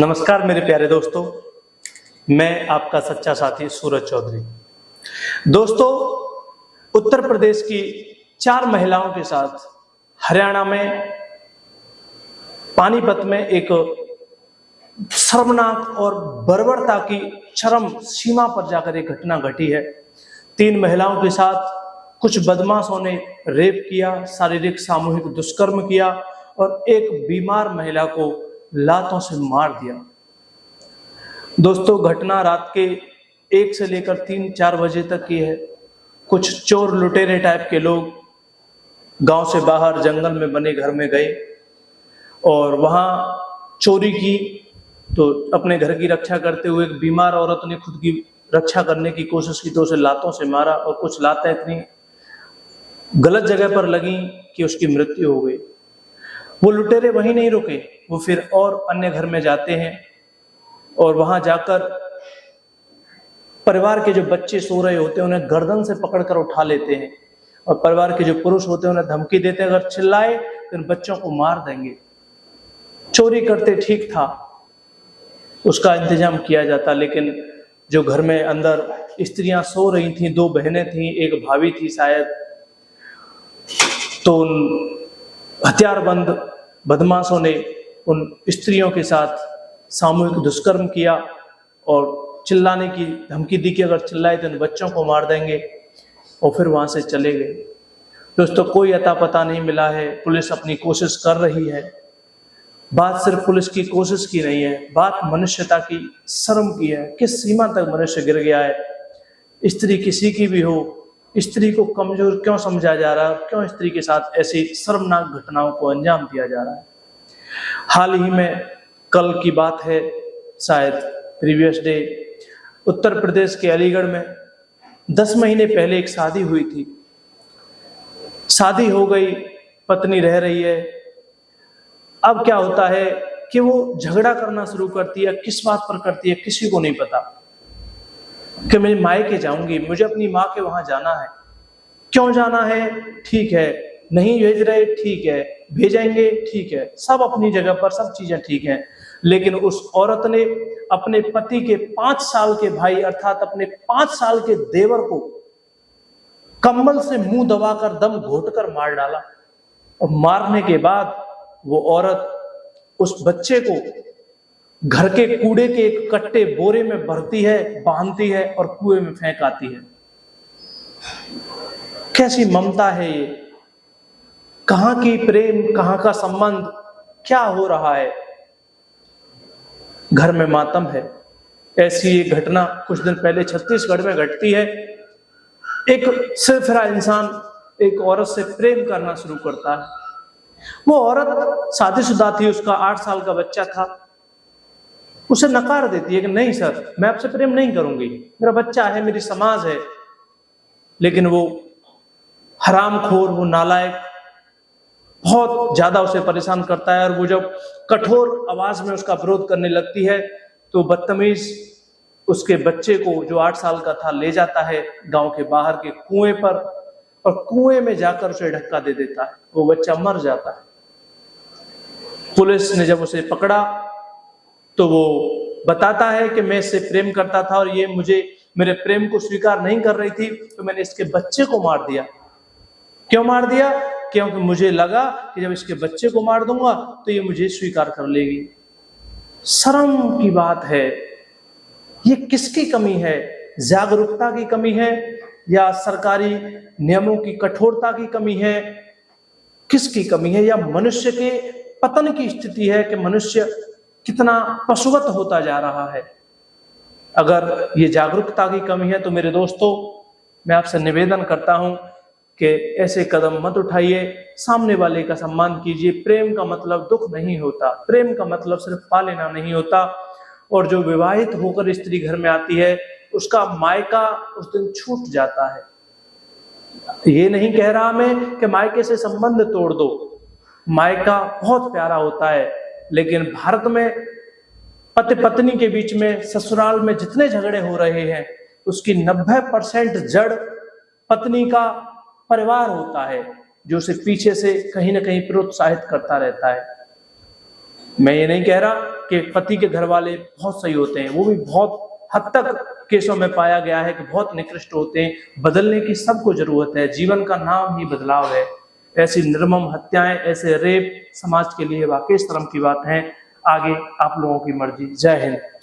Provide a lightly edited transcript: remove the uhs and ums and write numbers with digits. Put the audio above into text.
नमस्कार मेरे प्यारे दोस्तों, मैं आपका सच्चा साथी सूरज चौधरी। दोस्तों, उत्तर प्रदेश की 4 महिलाओं के साथ हरियाणा में पानीपत में एक शर्मनाक और बर्बरता की चरम सीमा पर जाकर एक घटना घटी है। 3 महिलाओं के साथ कुछ बदमाशों ने रेप किया, शारीरिक सामूहिक दुष्कर्म किया और एक बीमार महिला को लातों से मार दिया। दोस्तों, घटना रात के 1 से लेकर 3-4 बजे तक की है। कुछ चोर लुटेरे टाइप के लोग गांव से बाहर जंगल में बने घर में गए और वहां चोरी की। तो अपने घर की रक्षा करते हुए एक बीमार औरत ने खुद की रक्षा करने की कोशिश की तो उसे लातों से मारा और कुछ लातें इतनी गलत जगह पर लगी कि उसकी मृत्यु हो गई। वो लुटेरे वहीं नहीं रुके, वो फिर और अन्य घर में जाते हैं और वहां जाकर परिवार के जो बच्चे सो रहे होते हैं उन्हें गर्दन से पकड़कर उठा लेते हैं और परिवार के जो पुरुष होते हैं उन्हें धमकी देते हैं, अगर चिल्लाए तो इन बच्चों को मार देंगे। चोरी करते ठीक था, उसका इंतजाम किया जाता, लेकिन जो घर में अंदर स्त्रियां सो रही थीं, 2 बहनें थीं, एक भाभी थी शायद, तो उन हथियारबंद बदमाशों ने उन स्त्रियों के साथ सामूहिक दुष्कर्म किया और चिल्लाने की धमकी दी कि अगर चिल्लाए तो इन बच्चों को मार देंगे और फिर वहां से चले गए। दोस्तों, कोई अता पता नहीं मिला है। पुलिस अपनी कोशिश कर रही है। बात सिर्फ पुलिस की कोशिश की नहीं है, बात मनुष्यता की, शर्म की है। किस सीमा तक मनुष्य गिर गया है। स्त्री किसी की भी हो, स्त्री को कमजोर क्यों समझा जा रहा है, क्यों स्त्री के साथ ऐसी शर्मनाक घटनाओं को अंजाम दिया जा रहा है। हाल ही में, कल की बात है शायद, प्रीवियस डे, उत्तर प्रदेश के अलीगढ़ में 10 महीने पहले एक शादी हुई थी। शादी हो गई, पत्नी रह रही है। अब क्या होता है कि वो झगड़ा करना शुरू करती है। किस बात पर करती है किसी को नहीं पता, कि मैं मायके जाऊंगी, मुझे अपनी माँ के वहां जाना है। क्यों जाना है? ठीक है, नहीं भेज रहे, ठीक है, भेजेंगे, ठीक है, सब अपनी जगह पर, सब चीजें ठीक हैं। लेकिन उस औरत ने अपने पति के 5 साल के भाई अर्थात अपने 5 साल के देवर को कंबल से मुंह दबाकर दम घोटकर मार डाला और मारने के बाद वो औरत उस बच्चे को घर के कूड़े के एक कट्टे बोरे में भरती है, बांधती है और कुएं में फेंक आती है। कैसी ममता है ये? कहां की प्रेम, कहां का संबंध, क्या हो रहा है? घर में मातम है। ऐसी एक घटना कुछ दिन पहले छत्तीसगढ़ में घटती है। एक सिरफिरा इंसान एक औरत से प्रेम करना शुरू करता है। वो औरत शादीशुदा थी, उसका 8 साल का बच्चा था। उसे नकार देती है कि नहीं सर, मैं आपसे प्रेम नहीं करूंगी, मेरा बच्चा है, मेरी समाज है। लेकिन वो हरामखोर, वो नालायक बहुत ज्यादा उसे परेशान करता है और वो जब कठोर आवाज में उसका विरोध करने लगती है तो बदतमीज उसके बच्चे को, जो 8 साल का था, ले जाता है गांव के बाहर के कुएं पर और कुएं में जाकर उसे धक्का दे देता है। वो बच्चा मर जाता है। पुलिस ने जब उसे पकड़ा तो वो बताता है कि मैं इससे प्रेम करता था और ये मुझे मेरे प्रेम को स्वीकार नहीं कर रही थी, तो मैंने इसके बच्चे को मार दिया। क्यों मार दिया? क्योंकि मुझे लगा कि जब इसके बच्चे को मार दूंगा तो ये मुझे स्वीकार कर लेगी। शर्म की बात है। ये किसकी कमी है? जागरूकता की कमी है या सरकारी नियमों की कठोरता की कमी है? किसकी कमी है? या मनुष्य के पतन की स्थिति है कि मनुष्य कितना पशुवत होता जा रहा है? अगर ये जागरूकता की कमी है तो मेरे दोस्तों, मैं आपसे निवेदन करता हूं कि ऐसे कदम मत उठाइए, सामने वाले का सम्मान कीजिए। प्रेम का मतलब दुख नहीं होता, प्रेम का मतलब सिर्फ पा लेना नहीं होता। और जो विवाहित होकर स्त्री घर में आती है उसका मायका उस दिन छूट जाता है। ये नहीं कह रहा मैं कि मायके से संबंध तोड़ दो, मायका बहुत प्यारा होता है, लेकिन भारत में पति पत्नी के बीच में, ससुराल में जितने झगड़े हो रहे हैं उसकी 90% जड़ पत्नी का परिवार होता है, जो उसे पीछे से कहीं ना कहीं प्रोत्साहित करता रहता है। मैं ये नहीं कह रहा कि पति के घर वाले बहुत सही होते हैं, वो भी बहुत हद तक केसों में पाया गया है कि बहुत निकृष्ट होते हैं। बदलने की सबको जरूरत है, जीवन का नाम ही बदलाव है। ऐसी निर्मम हत्याएं, ऐसे रेप समाज के लिए वाकई शर्म की बात है। आगे आप लोगों की मर्जी। जय हिंद।